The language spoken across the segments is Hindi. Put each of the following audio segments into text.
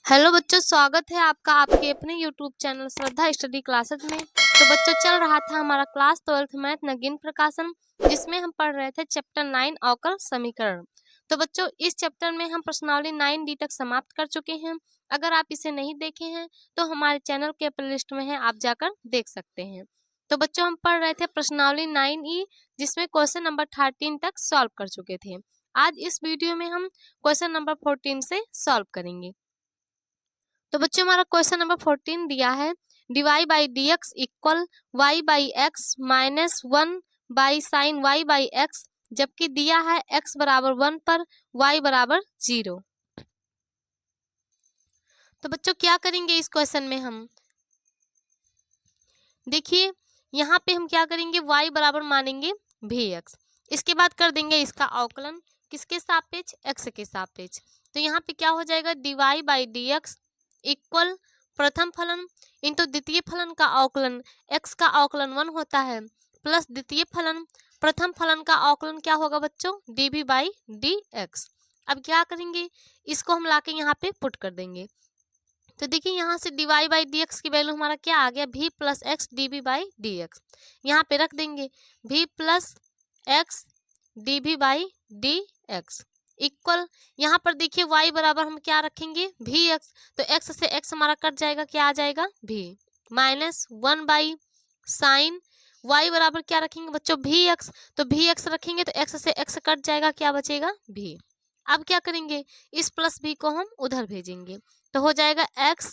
हेलो बच्चों, स्वागत है आपका आपके अपने यूट्यूब चैनल श्रद्धा स्टडी क्लासेज में। तो बच्चों, चल रहा था हमारा क्लास 12th मैथ नगीन प्रकाशन, जिसमें हम पढ़ रहे थे चैप्टर 9 अवकल समीकरण। तो बच्चों, इस चैप्टर में हम प्रश्नावली 9D तक समाप्त कर चुके हैं। अगर आप इसे नहीं देखे हैं तो हमारे चैनल के प्लेलिस्ट में है, आप जाकर देख सकते हैं। तो बच्चों, हम पढ़ रहे थे प्रश्नावली 9E, जिसमें क्वेश्चन नंबर 13 तक सॉल्व कर चुके थे। आज इस वीडियो में हम क्वेश्चन नंबर 14 से सॉल्व करेंगे। तो बच्चों, हमारा क्वेश्चन नंबर 14 दिया है, dy by d x equal y by x minus 1 by sine y by x, जबकि दिया है x बराबर 1 पर y बराबर 0। तो बच्चों, क्या करेंगे इस क्वेश्चन में हम देखिए, यहाँ पे हम क्या करेंगे, y बराबर मानेंगे vx। इसके बाद कर देंगे इसका अवकलन, किसके सापेक्ष, x के सापेक्ष। तो यहाँ पे क्या हो जाएगा, dy by d x equal प्रथम फलन इंटू द्वितीय फलन का अवकलन, x का अवकलन 1 होता है, प्लस द्वितीय फलन प्रथम फलन का अवकलन क्या होगा बच्चों, dv बाई डी एक्स। अब क्या करेंगे, इसको हम लाके यहाँ पे पुट कर देंगे। तो देखिए, यहाँ से dy बाई डी एक्स की वैल्यू हमारा क्या आ गया, v plus x dv by d x. यहाँ पे रख देंगे v plus x dv by d x equal, यहाँ पर देखिए y बराबर हम क्या रखेंगे, vx। तो x से x हमारा कट जाएगा, क्या आ जाएगा, v minus 1 by sign y बराबर क्या रखेंगे बच्चों, vx। तो vx रखेंगे तो x से x कट जाएगा, क्या बचेगा, v। अब क्या करेंगे, इस प्लस v को हम उधर भेजेंगे, तो हो जाएगा x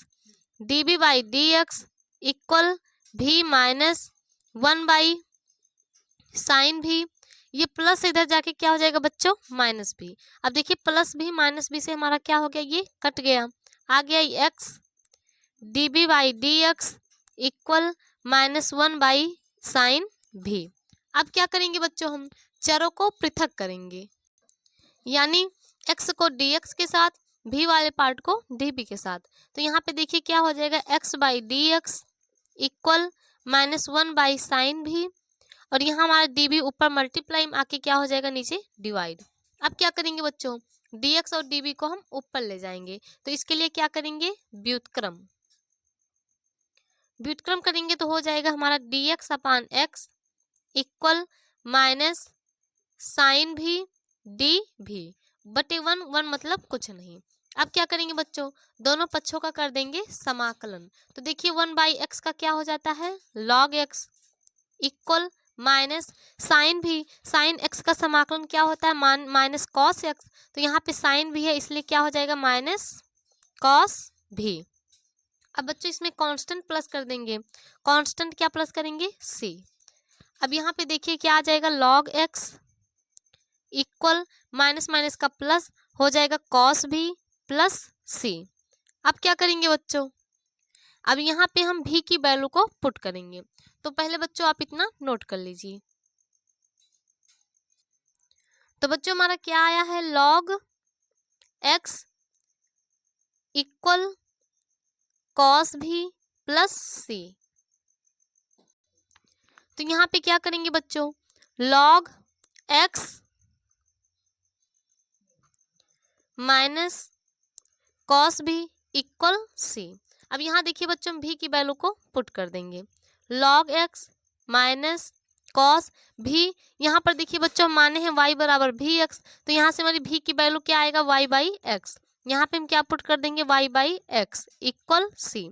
dv by d x equal v minus 1 by sign v। ये प्लस इधर जाके क्या हो जाएगा बच्चों, माइनस भी। अब देखिए, प्लस भी माइनस भी से हमारा क्या हो गया, ये कट गया, आ गया x db by d x equal minus 1 by sign भी। अब क्या करेंगे बच्चों, हम चरों को पृथक करेंगे, यानी x को dx के साथ, v वाले पार्ट को db के साथ। तो यहाँ पे देखिए क्या हो जाएगा, x by d x equal minus 1 by sign भी, और यहाँ हमारा db ऊपर मल्टीप्लाई में आके क्या हो जाएगा, नीचे डिवाइड। अब क्या करेंगे बच्चों, dx और db को हम ऊपर ले जाएंगे, तो इसके लिए क्या करेंगे, व्युत्क्रम। व्युत्क्रम करेंगे तो हो जाएगा हमारा dx अपान x इक्वल माइनस साइन भी डी भी बटे 1 मतलब कुछ नहीं। अब क्या करेंगे बच्चों, दोनों पक्षों का कर देंगे समाकलन। तो देखिए 1 बाई एक्स का क्या हो जाता है, log x equal minus sine v, sine x का समाकलन क्या होता है, माइनस कॉस x। तो यहाँ पे साइन भी है, इसलिए क्या हो जाएगा, माइनस कॉस भी। अब बच्चों, इसमें कांस्टेंट प्लस कर देंगे, कांस्टेंट क्या प्लस करेंगे, c। अब यहाँ पे देखिए क्या आ जाएगा, log x equal minus minus का प्लस हो जाएगा कॉस भी प्लस c। अब क्या करेंगे बच्चों, अब यहाँ पे हम v की वैल्यू को पुट करेंगे। तो पहले बच्चों आप इतना नोट कर लीजिए। तो बच्चों, हमारा क्या आया है, log x इक्वल कॉस भी प्लस c। तो यहाँ पे क्या करेंगे बच्चों, log x माइनस कॉस भी इक्वल c। अब यहाँ देखिए बच्चों, हम v की वैल्यू को पुट कर देंगे, log x माइनस कॉस भी। यहाँ पर देखिए बच्चों, हम माने हैं y बराबर vx, तो यहाँ से हमारी v की वैल्यू क्या आएगा, y बाई एक्स। यहाँ पे हम क्या पुट कर देंगे, y by x equal c।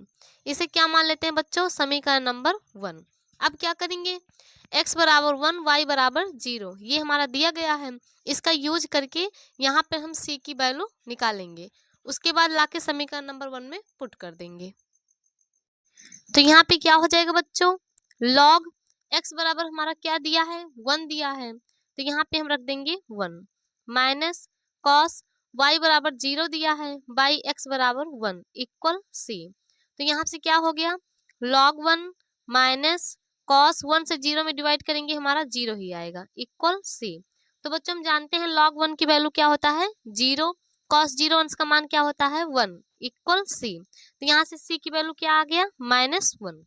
इसे क्या मान लेते हैं बच्चों, समीकरण नंबर 1। अब क्या करेंगे, x बराबर 1 y बराबर 0, ये हमारा दिया गया है, इसका यूज करके यहाँ पे हम c की वैल्यू निकालेंगे, उसके बाद लाके समीकरण नंबर 1 में पुट कर देंगे। तो यहाँ पे क्या हो जाएगा बच्चों, log x बराबर हमारा क्या दिया है, 1 दिया है, तो यहाँ पे हम रख देंगे 1 माइनस कॉस y बराबर 0 दिया है बाई x बराबर 1 इक्वल c। तो यहाँ से क्या हो गया, log 1 माइनस कॉस 1 से 0 में डिवाइड करेंगे, हमारा 0 ही आएगा इक्वल c। तो बच्चों, हम जानते हैं log 1 की वैल्यू क्या होता है, 0, कॉस 0 अंश का मान क्या होता है, 1 इक्वल c। तो यहाँ से c की वैल्यू क्या आ गया, -1।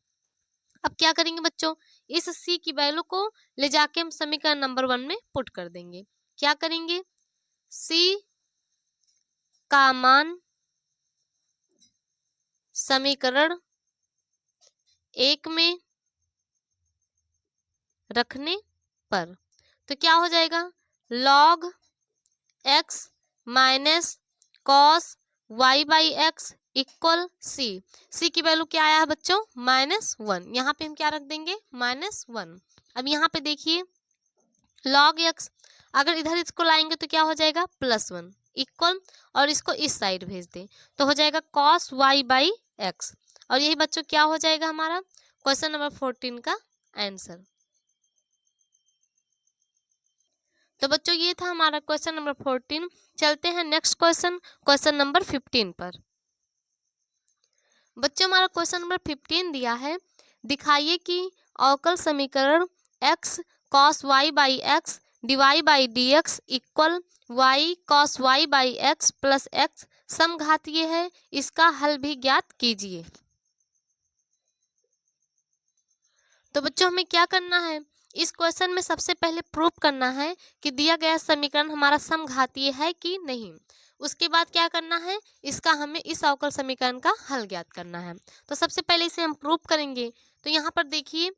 अब क्या करेंगे बच्चों, इस c की वैल्यू को ले जाके हम समीकरण नंबर 1 में पुट कर देंगे। क्या करेंगे, c का मान समीकरण 1 में रखने पर, तो क्या हो जाएगा, log x minus cos y by x equal c की वैल्यू क्या आया है बच्चों, -1। यहाँ पे हम क्या रख देंगे, -1। अब यहाँ पे देखिए log x, अगर इधर इसको लाएंगे तो क्या हो जाएगा, +1 इक्वल, और इसको इस साइड भेज दें तो हो जाएगा cos y बाई एक्स। और यही बच्चों क्या हो जाएगा हमारा क्वेश्चन नंबर 14 का आंसर। तो बच्चों ये था हमारा क्वेश्चन नंबर 14। चलते हैं नेक्स्ट क्वेश्चन, क्वेश्चन नंबर 15 पर। बच्चों हमारा क्वेश्चन नंबर 15 दिया है, दिखाइए कि अवकल समीकरण x cos y by x dy by dx equal y cos y by x plus x समघातीय है, इसका हल भी ज्ञात कीजिए। तो बच्चों हमें क्या करना है, इस क्वेश्चन में सबसे पहले प्रूव करना है कि दिया गया समीकरण हमारा समघातीय है कि नहीं। उसके बाद क्या करना है, इसका हमें इस अवकल समीकरण का हल ज्ञात करना है। तो सबसे पहले इसे हम प्रूव करेंगे। तो यहाँ पर देखिए,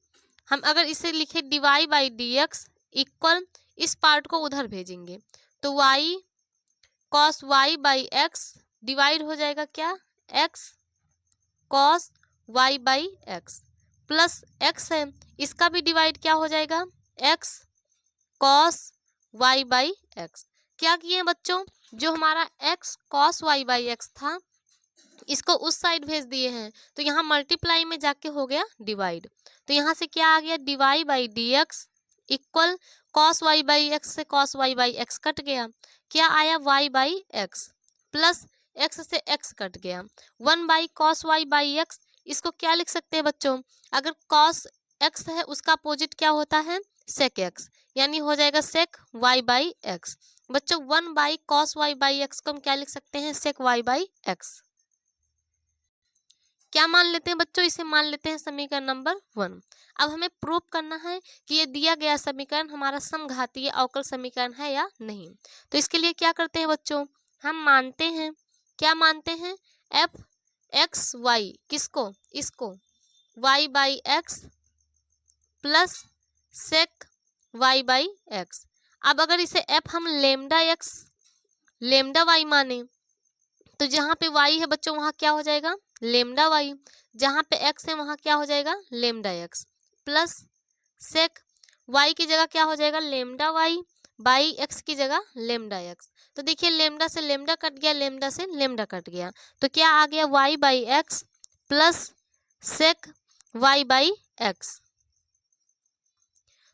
हम अगर इसे लिखे dy by d x equal, इस पार्ट को उधर भेजेंगे तो y cos y by x divide हो जाएगा क्या, x cos y by x plus x है, इसका भी डिवाइड क्या हो जाएगा, x cos y by x. क्या किए बच्चों, जो हमारा x cos y by x था इसको उस साइड भेज दिए हैं, तो यहाँ मल्टीप्लाई में जाके हो गया डिवाइड। तो यहाँ से क्या आ गया, dy by d x equal cos y by x से cos y by x cut गया, क्या आया y by x plus x से x कट गया, 1 by cos y by x. इसको क्या लिख सकते हैं बच्चों, अगर cos x है उसका अपोजिट क्या होता है, sec x, यानी हो जाएगा sec y बाई एक्स। बच्चों 1 by cos y by x को हम क्या लिख सकते हैं, sec y बाई एक्स। क्या मान लेते हैं बच्चों, इसे मान लेते हैं समीकरण नंबर 1। अब हमें प्रूव करना है कि ये दिया गया समीकरण हमारा समघातीय अवकल समीकरण है या नहीं। तो इसके लिए क्या करते हैं बच्चों, हम मानते हैं, क्या मानते हैं, एफ एक्स वाई, किसको, इसको y by x plus sec y by x. अब अगर इसे f हम लेमडा एक्स लेमडा y माने तो जहाँ पे y है बच्चों वहाँ क्या हो जाएगा, लेमडा y, जहाँ पे x है वहाँ क्या हो जाएगा, lambda x plus sec y की जगह क्या हो जाएगा, लेमडा y बाई x की जगह लेमडा x। तो देखिए लेमडा से लेमडा कट गया, लेमडा से लेमडा कट गया, तो क्या आ गया, y by x plus sec y by x.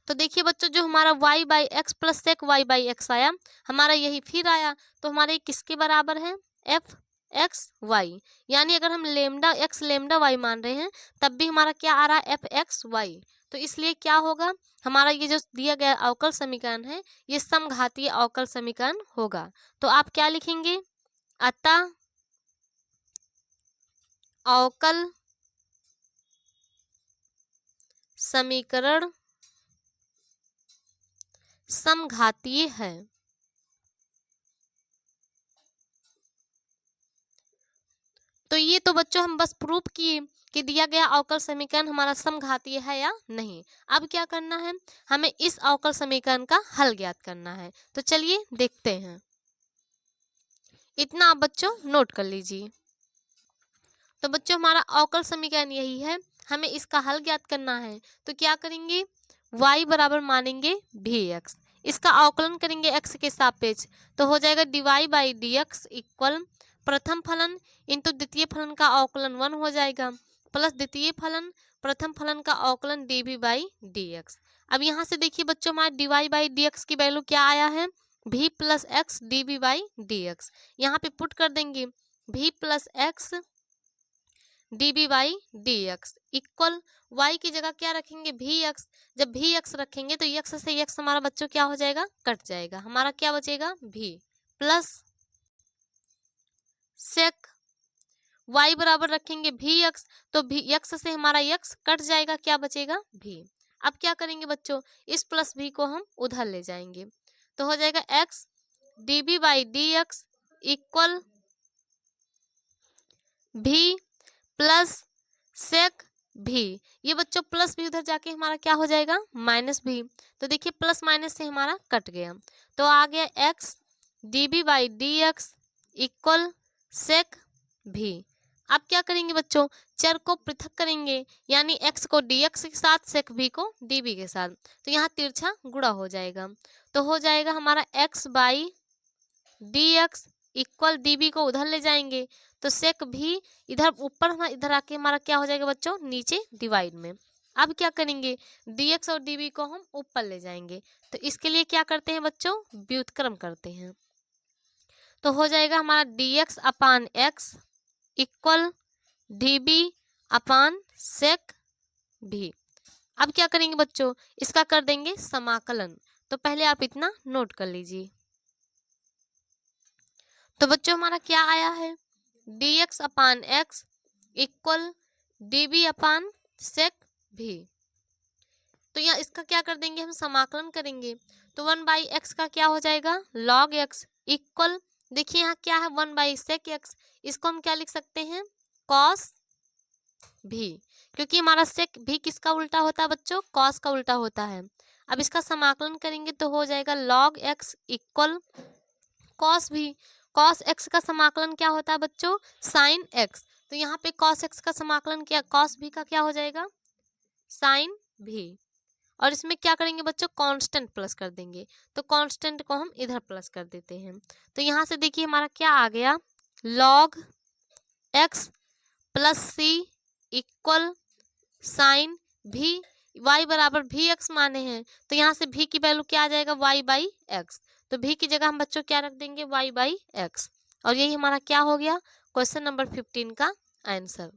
तो देखिए बच्चों जो हमारा y by x plus sec y by x आया, हमारा यही फिर आया, तो हमारे किसके बराबर है, एफ एक्स वाई। यानी अगर हम लेमडा एक्स लेमडा वाई मान रहे हैं तब भी हमारा क्या आ रहा है, एफ एक्स वाई। तो इसलिए क्या होगा, हमारा ये जो दिया गया अवकल समीकरण है ये समघातीय अवकल समीकरण होगा। तो आप क्या लिखेंगे, अतः अवकल समीकरण समघातीय है। तो ये तो बच्चों हम बस प्रूफ किए कि दिया गया अवकल समीकरण हमारा समघातीय है या नहीं। अब क्या करना है, हमें इस अवकल समीकरण का हल ज्ञात करना है। तो चलिए देखते हैं, इतना आप बच्चों नोट कर लीजिए। तो बच्चों हमारा अवकल समीकरण यही है, हमें इसका हल ज्ञात करना है। तो क्या करेंगे, y बराबर मानेंगे vx, इसका अवकलन करेंगे x के सापेक्ष, तो हो जाएगा dy by d x equal प्रथम फलन इंटू द्वितीय फलन का अवकलन 1 हो जाएगा प्लस द्वितीय फलन प्रथम फलन का अवकलन dv बाई डी एक्स। अब यहाँ से देखिए बच्चों हमारे dy बाई डी एक्स की वैल्यू क्या आया है, v plus x dv by d x. यहाँ पे पुट कर देंगे v plus x dv by d x equal y की जगह क्या रखेंगे, vx। जब vx रखेंगे तो x से x हमारा बच्चों क्या हो जाएगा, कट जाएगा, हमारा क्या बचेगा, v प्लस सेक y बराबर रखेंगे vx, तो x से हमारा x कट जाएगा, क्या बचेगा, v। अब क्या करेंगे बच्चों, इस प्लस v को हम उधर ले जाएंगे, तो हो जाएगा x dv by d x equal v plus sec v. ये बच्चों प्लस भी उधर जाके हमारा क्या हो जाएगा, माइनस भी। तो देखिए प्लस माइनस से हमारा कट गया, तो आ गया x dB by dx equal sec v. अब क्या करेंगे बच्चों, चर को पृथक करेंगे, यानी x को dx के साथ सेक भी को dB के साथ, तो यहाँ तिरछा गुणा हो जाएगा। तो हो जाएगा हमारा x by dx equal dB को उधर ले जाएंगे, तो सेक भी इधर ऊपर, इधर आके हमारा क्या हो जाएगा बच्चों, नीचे डिवाइड में। अब क्या करेंगे, dx और dB को हम ऊपर ले जाएंगे, तो इसके लिए क्या करते हैं बच्चों, व्युत्क्रम करते हैं। तो हो जाएगा हमारा dx अपान x इक्वल dB अपान सेक भी। अब क्या करेंगे बच्चों, इसका कर देंगे समाकलन। तो पहले आप इतना नोट कर लीजिए। तो बच्चों हमारा क्या आया है, dx अपान x इक्वल dB अपान सेक भी। तो यहाँ इसका क्या कर देंगे, हम समाकलन करेंगे, तो 1/x का क्या हो जाएगा, log x इक्वल, देखिए यहाँ क्या है 1/sec x, इसको हम क्या लिख सकते हैं, cos भी, क्योंकि हमारा सेक भी किसका उल्टा होता है बच्चों, cos का उल्टा होता है। अब इसका समाकलन करेंगे तो हो जाएगा log x इक्वल cos भी, cos x का समाकलन क्या होता है बच्चों, sin x, तो यहाँ पे cos x का समाकलन क्या, cos भी का क्या हो जाएगा, sin भी। और इसमें क्या करेंगे बच्चों, कांस्टेंट प्लस कर देंगे, तो कांस्टेंट को हम इधर प्लस कर देते हैं। तो यहाँ से देखिए हमारा क्या आ गया, log x प्लस सी इक्वल साइन भी, y बराबर भी x माने हैं, तो यहाँ से भी की वैल्यू क्या आ जाएगा, y बाई एक्स, तो भी की जगह हम बच्चों क्या रख देंगे, y बाई एक्स। और यही हमारा क्या हो गया, क्वेश्चन नंबर 15 का आंसर।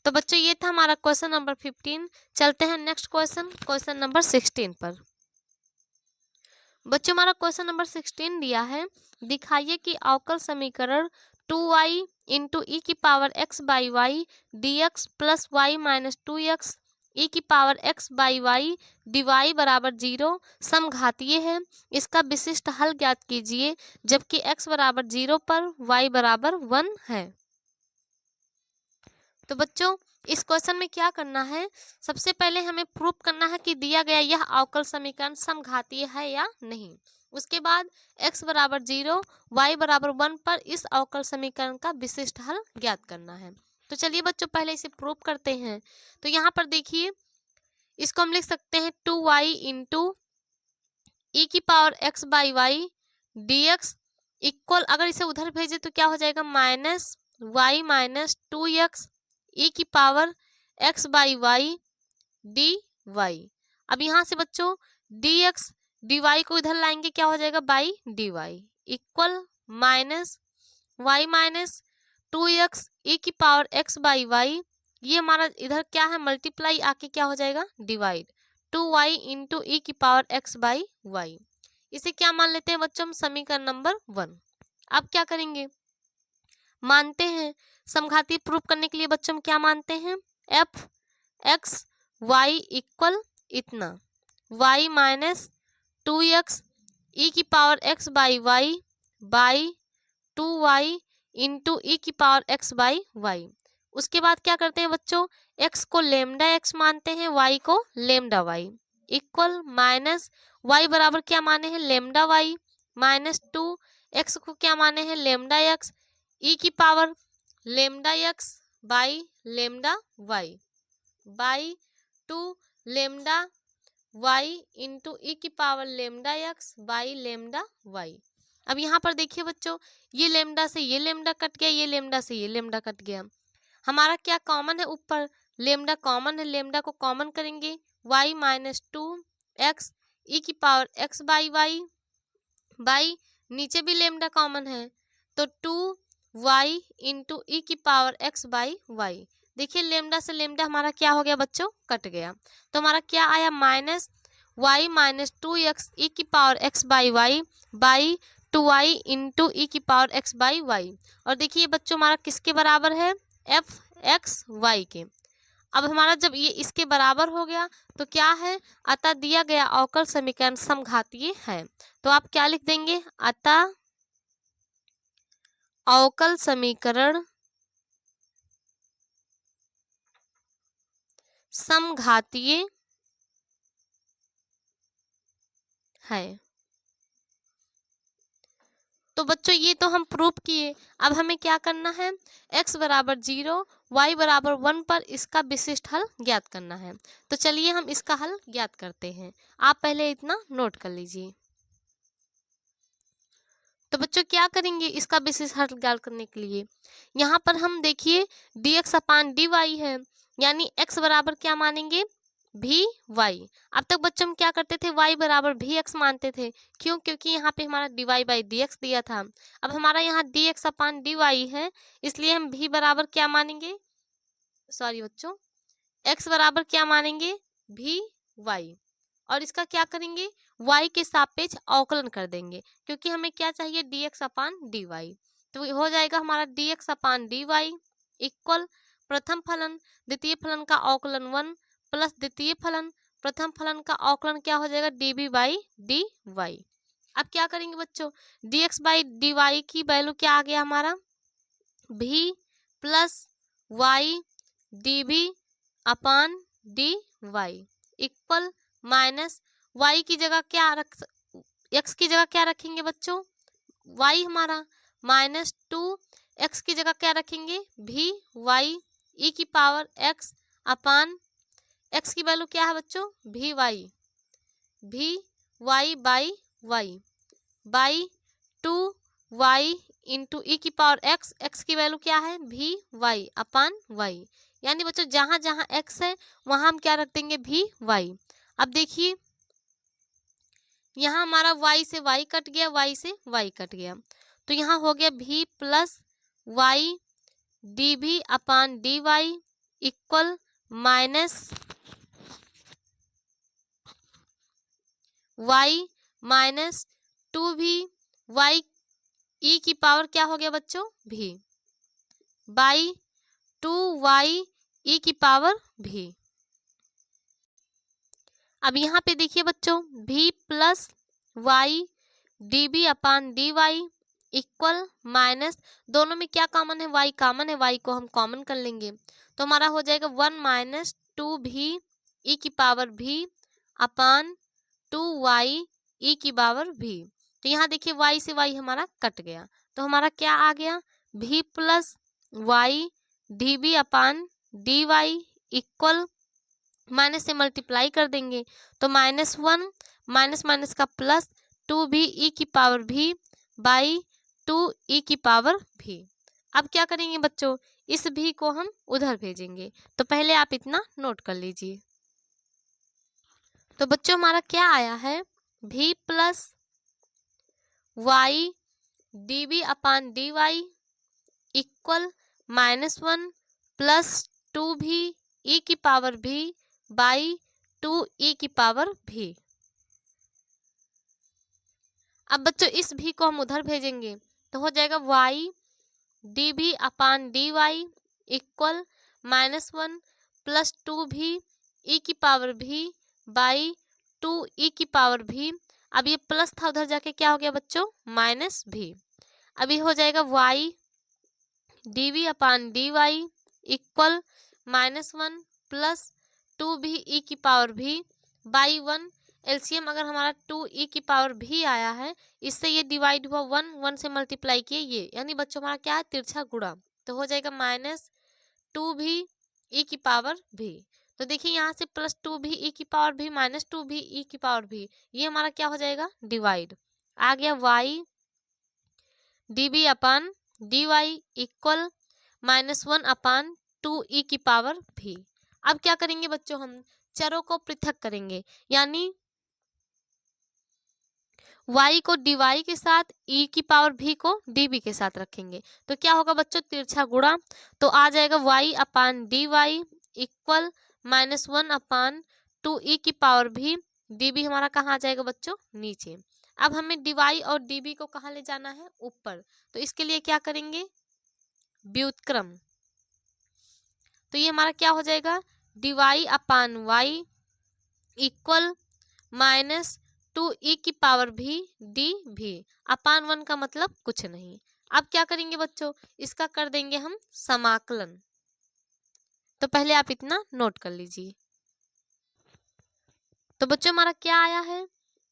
तो बच्चों ये था हमारा क्वेश्चन नंबर 15। चलते हैं नेक्स्ट क्वेश्चन, क्वेश्चन नंबर 16 पर। बच्चों हमारा क्वेश्चन नंबर 16 दिया है, दिखाइए कि अवकल समीकरण 2y इंटू ई की power x by y d x plus y minus 2x e की power x by y d y बराबर 0 समघातीय है। इसका विशिष्ट हल ज्ञात कीजिए जबकि x बराबर 0 पर y बराबर 1 है। तो बच्चों इस क्वेश्चन में क्या करना है, सबसे पहले हमें प्रूव करना है कि दिया गया यह अवकल समीकरण समघातीय है या नहीं। उसके बाद x बराबर 0 y बराबर 1 पर इस अवकल समीकरण का विशिष्ट हल ज्ञात करना है। तो चलिए बच्चों पहले इसे प्रूव करते हैं। तो यहाँ पर देखिए इसको हम लिख सकते हैं 2y इंटू ई की power x by y d x equal, अगर इसे उधर भेजे तो क्या हो जाएगा, minus y minus 2x e की power x by y d y. अब यहाँ से बच्चों डी एक्स डी वाई को इधर लाएंगे, क्या हो जाएगा, by d y equal minus y minus 2x e की पावर x बाई वाई, ये हमारा इधर क्या है, मल्टीप्लाई आके क्या हो जाएगा, डिवाइड 2y इंटू ई की पावर x बाई वाई। इसे क्या मान लेते हैं बच्चों, हम समीकरण नंबर 1। अब क्या करेंगे, मानते हैं समघातीय प्रूफ करने के लिए बच्चों हम क्या मानते हैं, एफ एक्स वाई इक्वल इतना y माइनस 2x ई की power x by Y by 2y into e की पावर x बाई वाई। उसके बाद क्या करते हैं बच्चों, x को लेमडा x मानते हैं, y को lambda y equal minus y बराबर क्या माने हैं, लेमडा y माइनस 2x को क्या माने हैं, लेमडा x ई की power lambda x by lambda y by 2 lambda y into e की power lambda x by lambda y। अब यहाँ पर देखिए बच्चों ये लेमडा से ये लेमडा कट गया, ये लेमडा से ये लेमडा कट गया, हमारा क्या कॉमन है, ऊपर लेमडा कॉमन है, लेमडा को कॉमन करेंगे y माइनस 2x ई की power x by Y by नीचे भी लेमडा कॉमन है तो 2y इंटू ई की पावर x बाई वाई। देखिए लेमडा से लेमडा हमारा क्या हो गया बच्चों, कट गया, तो हमारा क्या आया, minus y minus 2x e की power x by Y by 2y into e की पावर x बाई वाई। और देखिए बच्चों हमारा किसके बराबर है, एफ एक्स वाई के। अब हमारा जब ये इसके बराबर हो गया तो क्या है, अतः दिया गया अवकल समीकरण समघातीय है। तो आप क्या लिख देंगे, अतः अवकल समीकरण समघातीय है। तो बच्चों ये तो हम प्रूव किए। अब हमें क्या करना है, x बराबर 0 y बराबर 1 पर इसका विशिष्ट हल ज्ञात करना है। तो चलिए हम इसका हल ज्ञात करते हैं। आप पहले इतना नोट कर लीजिए। तो बच्चों क्या करेंगे इसका विशिष्ट हल ज्ञात करने के लिए, यहाँ पर हम देखिए dx अपान dy है, यानी x बराबर क्या मानेंगे, भी वाई। अब तक बच्चों हम क्या करते थे, y बराबर भी एक्स मानते थे। क्यों? क्योंकि यहाँ पे हमारा dy बाई डी एक्स दिया था। अब हमारा यहाँ dx अपान dy है, इसलिए हम भी बराबर क्या मानेंगे, सॉरी बच्चों, x बराबर क्या मानेंगे, भी y। और इसका क्या करेंगे, y के सापेक्ष अवकलन कर देंगे, क्योंकि हमें क्या चाहिए, dx अपान dy। तो हो जाएगा हमारा dx अपान dy इक्वल प्रथम फलन द्वितीय फलन का अवकलन 1 प्लस द्वितीय फलन प्रथम फलन का अवकलन क्या हो जाएगा, db बाई dy। अब क्या करेंगे बच्चों, dx बाई dy की वैल्यू क्या आ गया हमारा, v प्लस y db अपान dy इक्वल माइनस y की जगह क्या रख, x की जगह क्या रखेंगे बच्चों, y हमारा माइनस 2, x की जगह क्या रखेंगे, भी y e की पावर x अपान x की वैल्यू क्या है बच्चों, भी y by y by 2y into e की पावर x की वैल्यू क्या है, भी y अपान y। यानी बच्चों जहां जहां x है वहां हम क्या रख देंगे, भी y। अब देखिए यहाँ हमारा y से y कट गया, y से y कट गया, तो यहाँ हो गया भी प्लस y dv अपान dy equal minus y minus 2v y e की पावर क्या हो गया बच्चों, भी बाई 2y e की पावर भी। अब यहाँ पे देखिए बच्चों v प्लस y db अपान dy इक्वल माइनस, दोनों में क्या कॉमन है, y कॉमन है, y को हम कॉमन कर लेंगे, तो हमारा हो जाएगा 1 माइनस 2v e की पावर भी अपान 2y e की पावर भी। तो यहाँ देखिए y से y हमारा कट गया, तो हमारा क्या आ गया, v प्लस y db अपान dy इक्वल माइनस से मल्टीप्लाई कर देंगे, तो -1 माइनस माइनस का प्लस 2b e की पावर भी बाई 2 e की पावर भी। अब क्या करेंगे बच्चों, इस भी को हम उधर भेजेंगे, तो पहले आप इतना नोट कर लीजिए। तो बच्चों हमारा क्या आया है, v प्लस y db अपान dy equal -1 plus 2v e की पावर भी बाई 2 e की पावर भी। अब बच्चों इस भी को हम उधर भेजेंगे, तो हो जाएगा y db अपान dy equal -1 plus 2v e की पावर भी बाई 2 e की पावर भी। अब ये प्लस था उधर जाके क्या हो गया बच्चों, माइनस भी। अभी हो जाएगा y dv अपान dy equal -1 plus 2v e की पावर भी बाई 1। एलसीएम अगर हमारा 2 e की पावर भी आया है, इससे ये डिवाइड हुआ 1 से मल्टीप्लाई किए ये, यानी बच्चों हमारा क्या है, तिरछा गुणा, तो हो जाएगा -2v e की पावर भी। तो देखिए यहाँ से +2v e की पावर भी -2v e की पावर भी, ये हमारा क्या हो जाएगा, डिवाइड। आ गया y db अपान dy इक्वल -1 अपान 2 e की पावर भी। अब क्या करेंगे बच्चों, हम चरों को पृथक करेंगे, यानी y को dy के साथ e की पावर भी को db के साथ रखेंगे, तो क्या होगा बच्चों, तिरछा गुणा, तो आ जाएगा y अपान dy इक्वल -1 अपान 2 e की पावर भी, db हमारा कहाँ आ जाएगा बच्चों, नीचे। अब हमें dy और db को कहाँ ले जाना है, ऊपर, तो इसके लिए क्या करेंगे, व्युत्क्रम। तो ये हमारा क्या हो जाएगा, dy अपान y इक्वल -2 e की पावर भी डी भी, अपान 1 का मतलब कुछ नहीं। अब क्या करेंगे बच्चों, इसका कर देंगे हम समाकलन, तो पहले आप इतना नोट कर लीजिए। तो बच्चों हमारा क्या आया है,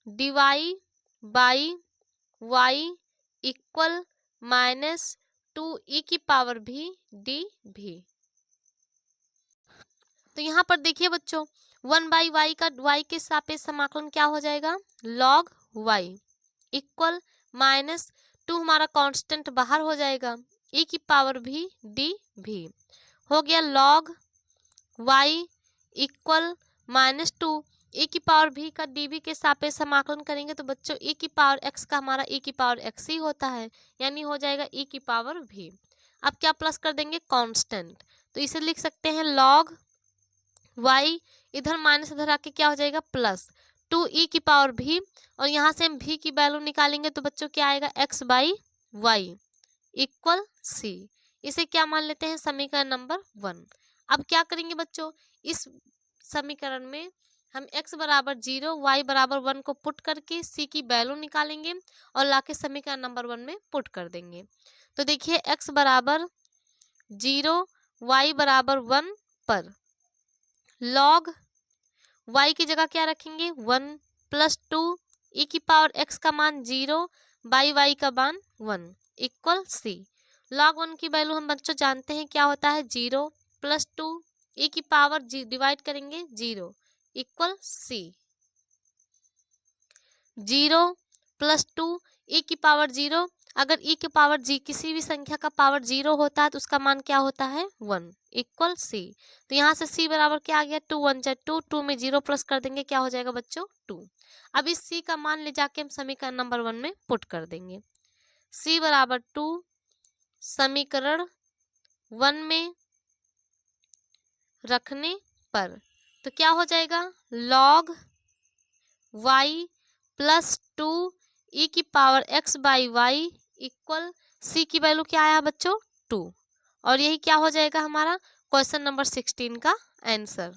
डिवाई by Y equal -2e⁻v dv। तो यहाँ पर देखिए बच्चों 1/y का y के सापेक्ष समाकलन क्या हो जाएगा, log y इक्वल -2 हमारा कांस्टेंट बाहर हो जाएगा, e⁻v dv हो गया, log y इक्वल -2 e⁻v का dv के सापेक्ष समाकलन करेंगे तो बच्चों e⁻x का हमारा e⁻x ही होता है, यानी हो जाएगा e⁻v। अब क्या प्लस कर देंगे, कांस्टेंट, तो इसे लिख सकते हैं log y, इधर माइनस इधर आके क्या हो जाएगा प्लस 2e⁻v, और यहाँ से हम v की वैल्यू निकालेंगे तो बच्चों क्या आएगा x/y इक्वल c। इसे क्या मान लेते हैं, समीकरण नंबर 1। अब क्या करेंगे बच्चों, इस समीकरण में हम x बराबर 0 y बराबर 1 को पुट करके c की वैल्यू निकालेंगे और लाके समीकरण नंबर 1 में पुट कर देंगे। तो देखिए x बराबर 0 y बराबर 1 पर log y की जगह क्या रखेंगे 1 + 2 e⁻x का मान 0 बाई y का मान 1 इक्वल c। log 1 की वैल्यू हम बच्चों जानते हैं क्या होता है, 0 + 2 e⁻g डिवाइड करेंगे 0 इक्वल c। 0 + 2 e⁻0, अगर e⁻g किसी भी संख्या का पावर 0 होता है तो उसका मान क्या होता है 1 इक्वल c। तो यहाँ से c बराबर क्या आ गया, 2 1 जा 2, 2 में 0 प्लस कर देंगे क्या हो जाएगा बच्चों 2। अब इस c का मान ले जाके हम समीकरण नंबर 1 में पुट कर देंगे, c बराबर 2 समीकरण 1 में रखने पर तो क्या हो जाएगा, log y + 2 e⁻x/y equal c की वैल्यू क्या आया बच्चों 2, और यही क्या हो जाएगा हमारा क्वेश्चन नंबर 16 का आंसर।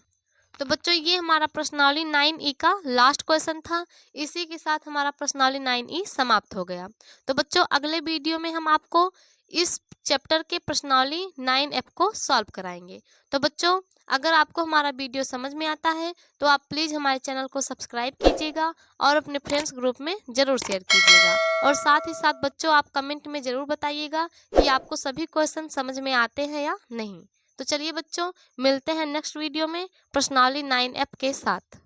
तो बच्चों ये हमारा प्रश्नावली 9E का लास्ट क्वेश्चन था। इसी के साथ हमारा प्रश्नावली 9E समाप्त हो गया। तो बच्चों अगले वीडियो में हम आपको इस चैप्टर के प्रश्नावली 9F को सॉल्व कराएंगे। तो बच्चों अगर आपको हमारा वीडियो समझ में आता है तो आप प्लीज़ हमारे चैनल को सब्सक्राइब कीजिएगा और अपने फ्रेंड्स ग्रुप में ज़रूर शेयर कीजिएगा, और साथ ही साथ बच्चों आप कमेंट में ज़रूर बताइएगा कि आपको सभी क्वेश्चन समझ में आते हैं या नहीं। तो चलिए बच्चों मिलते हैं नेक्स्ट वीडियो में प्रश्नावली 9F के साथ।